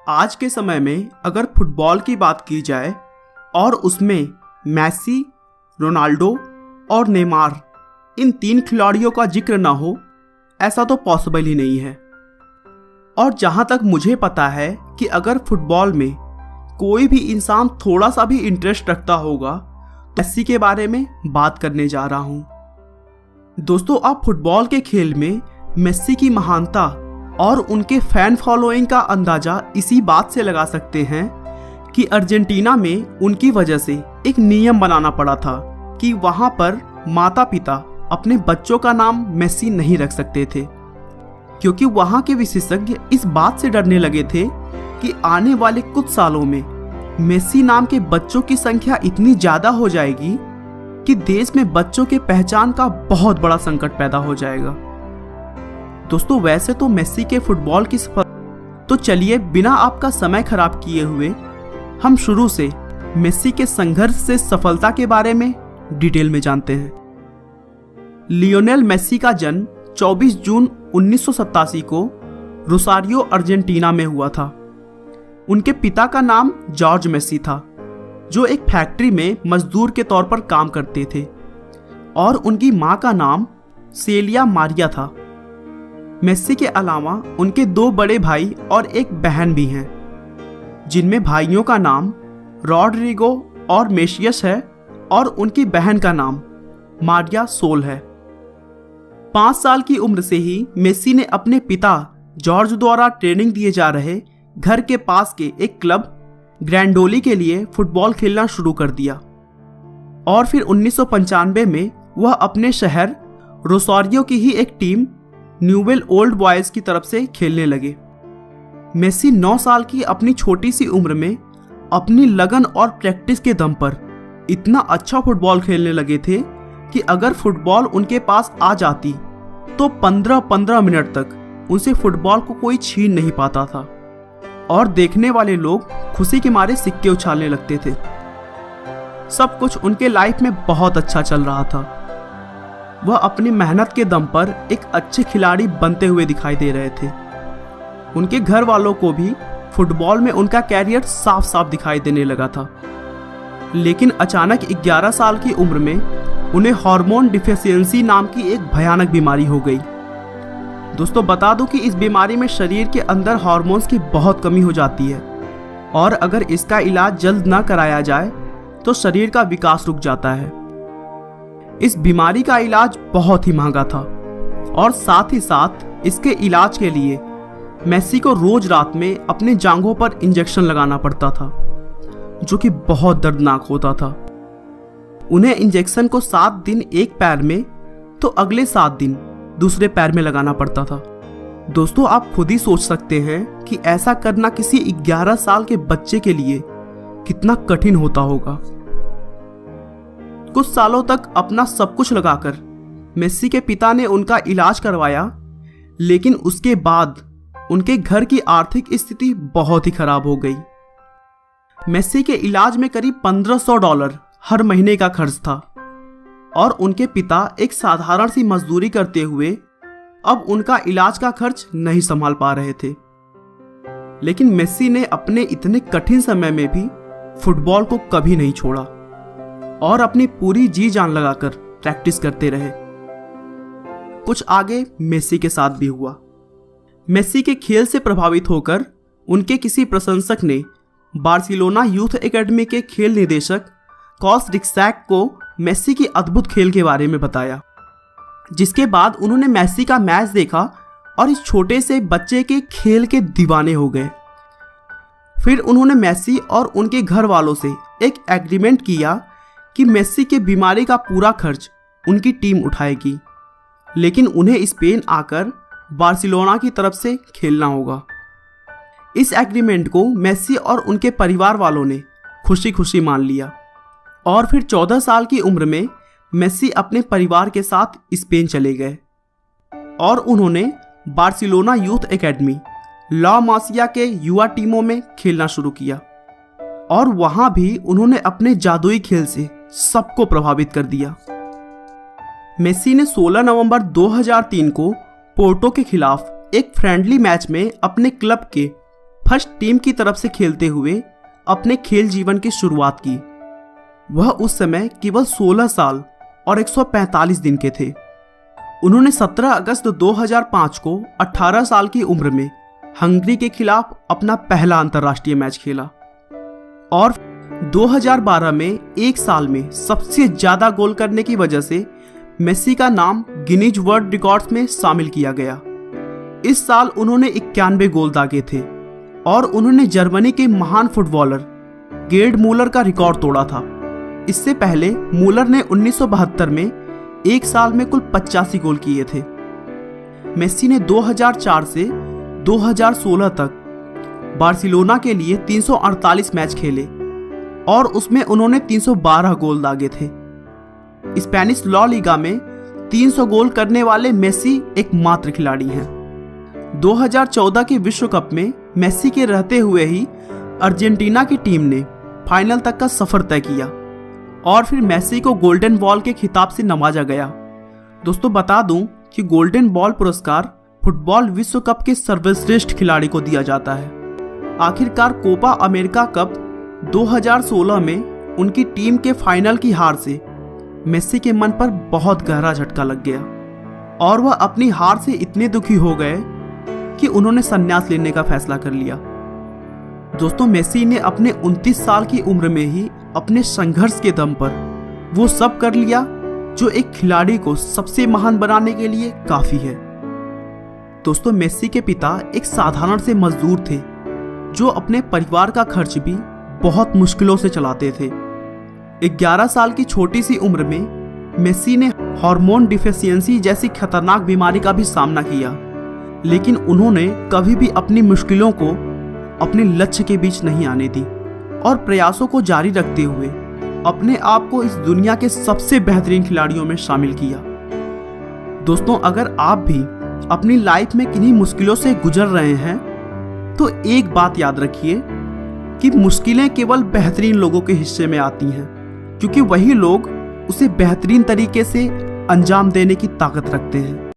आज के समय में अगर फुटबॉल की बात की जाए और उसमें मेसी, रोनाल्डो और नेमार इन 3 खिलाड़ियों का जिक्र ना हो, ऐसा तो पॉसिबल ही नहीं है। और जहां तक मुझे पता है कि अगर फुटबॉल में कोई भी इंसान थोड़ा सा भी इंटरेस्ट रखता होगा तो मेसी के बारे में बात करने जा रहा हूं। दोस्तों, आप फुटबॉल के खेल में मेसी की महानता और उनके फैन फॉलोइंग का अंदाजा इसी बात से लगा सकते हैं कि अर्जेंटीना में उनकी वजह से एक नियम बनाना पड़ा था कि वहां पर माता पिता अपने बच्चों का नाम मेसी नहीं रख सकते थे, क्योंकि वहां के विशेषज्ञ इस बात से डरने लगे थे कि आने वाले कुछ सालों में मेसी नाम के बच्चों की संख्या इतनी ज्यादा हो जाएगी कि देश में बच्चों के पहचान का बहुत बड़ा संकट पैदा हो जाएगा। दोस्तों, वैसे तो मेसी के फुटबॉल की तो चलिए बिना आपका समय खराब किए हुए हम शुरू से मेसी के संघर्ष से सफलता के बारे में डिटेल में जानते हैं। लियोनेल मेसी का जन्म 24 जून 1987 को रोसारियो, अर्जेंटीना में हुआ था। उनके पिता का नाम जॉर्ज मेसी था, जो एक फैक्ट्री में मजदूर के तौर पर काम करते थे, और उनकी मां का नाम सेलिया मारिया था। मेसी के अलावा उनके 2 बड़े भाई और एक बहन भी हैं, जिनमें भाइयों का नाम रॉड्रिगो और मेशियस है और उनकी बहन का नाम मारिया सोल है। 5 साल की उम्र से ही मेसी ने अपने पिता जॉर्ज द्वारा ट्रेनिंग दिए जा रहे घर के पास के एक क्लब ग्रैंडोली के लिए फुटबॉल खेलना शुरू कर दिया, और फिर 1995 में वह अपने शहर रोसारियो की ही एक टीम न्यूवेल ओल्ड बॉयज की तरफ से खेलने लगे। मेसी 9 साल की अपनी छोटी सी उम्र में अपनी लगन और प्रैक्टिस के दम पर इतना अच्छा फुटबॉल खेलने लगे थे कि अगर फुटबॉल उनके पास आ जाती तो 15-15 मिनट तक उनसे फुटबॉल को कोई छीन नहीं पाता था, और देखने वाले लोग खुशी के मारे सिक्के उछालने लगते थे। सब कुछ उनके लाइफ में बहुत अच्छा चल रहा था। वह अपनी मेहनत के दम पर एक अच्छे खिलाड़ी बनते हुए दिखाई दे रहे थे। उनके घर वालों को भी फुटबॉल में उनका कैरियर साफ साफ दिखाई देने लगा था। लेकिन अचानक 11 साल की उम्र में उन्हें हार्मोन डिफिशियंसी नाम की एक भयानक बीमारी हो गई। दोस्तों, बता दूं कि इस बीमारी में शरीर के अंदर हार्मोन्स की बहुत कमी हो जाती है, और अगर इसका इलाज जल्द ना कराया जाए तो शरीर का विकास रुक जाता है। इस बीमारी का इलाज बहुत ही महंगा था, और साथ ही साथ इसके इलाज के लिए मेसी को रोज रात में अपने जांघों पर इंजेक्शन लगाना पड़ता था, जो कि बहुत दर्दनाक होता था। उन्हें इंजेक्शन को 7 दिन एक पैर में तो अगले 7 दिन दूसरे पैर में लगाना पड़ता था। दोस्तों, आप खुद ही सोच सकते हैं कि ऐसा करना किसी 11 साल के बच्चे के लिए कितना कठिन होता होगा। कुछ सालों तक अपना सब कुछ लगाकर मेसी के पिता ने उनका इलाज करवाया, लेकिन उसके बाद उनके घर की आर्थिक स्थिति बहुत ही खराब हो गई। मेसी के इलाज में करीब $1500 हर महीने का खर्च था, और उनके पिता एक साधारण सी मजदूरी करते हुए अब उनका इलाज का खर्च नहीं संभाल पा रहे थे। लेकिन मेसी ने अपने इतने कठिन समय में भी फुटबॉल को कभी नहीं छोड़ा और अपनी पूरी जी जान लगाकर प्रैक्टिस करते रहे। कुछ आगे मेसी के साथ भी हुआ। मेसी के खेल से प्रभावित होकर उनके किसी प्रशंसक ने बार्सिलोना यूथ एकेडमी के खेल निदेशक कॉस रिक्सैक को मेसी की अद्भुत खेल के बारे में बताया, जिसके बाद उन्होंने मेसी का मैच देखा और इस छोटे से बच्चे के खेल के दीवाने हो गए। फिर उन्होंने मेसी और उनके घर वालों से एक एग्रीमेंट किया कि मेसी के बीमारी का पूरा खर्च उनकी टीम उठाएगी, लेकिन उन्हें स्पेन आकर बार्सिलोना की तरफ से खेलना होगा। इस एग्रीमेंट को मेसी और उनके परिवार वालों ने खुशी खुशी मान लिया, और फिर 14 साल की उम्र में मेसी अपने परिवार के साथ स्पेन चले गए, और उन्होंने बार्सिलोना यूथ एकेडमी ला मासिया के युवा टीमों में खेलना शुरू किया, और वहां भी उन्होंने अपने जादुई खेल से सबको प्रभावित कर दिया। मेसी ने 16 नवंबर 2003 को पोर्टो के खिलाफ एक फ्रेंडली मैच में अपने क्लब के फर्स्ट टीम की तरफ से खेलते हुए अपने खेल जीवन की शुरुआत की। वह उस समय केवल 16 साल और 145 दिन के थे। उन्होंने 17 अगस्त 2005 को 18 साल की उम्र में हंगरी के खिलाफ अपना पहला अंतर्राष्ट्रीय मैच खेला और 2012 में एक साल में सबसे ज्यादा गोल करने की वजह से मेस्सी का नाम गिनीज वर्ल्ड रिकॉर्ड्स में शामिल किया गया। इस साल उन्होंने 91 गोल दागे थे और उन्होंने जर्मनी के महान फुटबॉलर गेर्ड मूलर का रिकॉर्ड तोड़ा था। इससे पहले मूलर ने 1972 में एक साल में कुल 85 गोल किए थे। मेस्सी ने 2004 से 2016 तक बार्सिलोना के लिए 348 मैच खेले और उसमें उन्होंने 312 गोल दागे थे। स्पेनिश ला लीगा में 300 गोल करने वाले मेस्सी एकमात्र खिलाड़ी हैं। 2014 के विश्व कप में मेस्सी के रहते हुए ही अर्जेंटीना की टीम ने फाइनल तक का सफर तय किया और फिर मेस्सी को गोल्डन बॉल के खिताब से नवाजा गया। दोस्तों बता दूं कि गोल्डन बॉल पुरस्कार फुटबॉल विश्व कप के सर्वश्रेष्ठ खिलाड़ी को दिया जाता है। आखिरकार कोपा अमेरिका कप 2016 में उनकी टीम के फाइनल की हार से मेस्सी के मन पर बहुत गहरा झटका लग गया और वह अपनी हार से इतने दुखी हो गए कि उन्होंने संन्यास लेने का फैसला कर लिया। दोस्तों मेस्सी ने अपने 29 साल की उम्र में ही अपने संघर्ष के दम पर वो सब कर लिया जो एक खिलाड़ी को सबसे महान बनाने के लिए काफी है। दोस्तों मेस्सी के पिता एक साधारण से मजदूर थे जो अपने परिवार का खर्च भी बहुत मुश्किलों से चलाते थे। 11 साल की छोटी सी उम्र में मेस्सी ने हार्मोन डिफिशियंसी जैसी खतरनाक बीमारी का भी सामना किया, लेकिन उन्होंने कभी भी अपनी मुश्किलों को अपने लक्ष्य के बीच नहीं आने दी और प्रयासों को जारी रखते हुए अपने आप को इस दुनिया के सबसे बेहतरीन खिलाड़ियों में शामिल किया। दोस्तों अगर आप भी अपनी लाइफ में किन्हीं मुश्किलों से गुजर रहे हैं तो एक बात याद रखिए कि मुश्किलें केवल बेहतरीन लोगों के हिस्से में आती हैं, क्योंकि वही लोग उसे बेहतरीन तरीके से अंजाम देने की ताकत रखते हैं।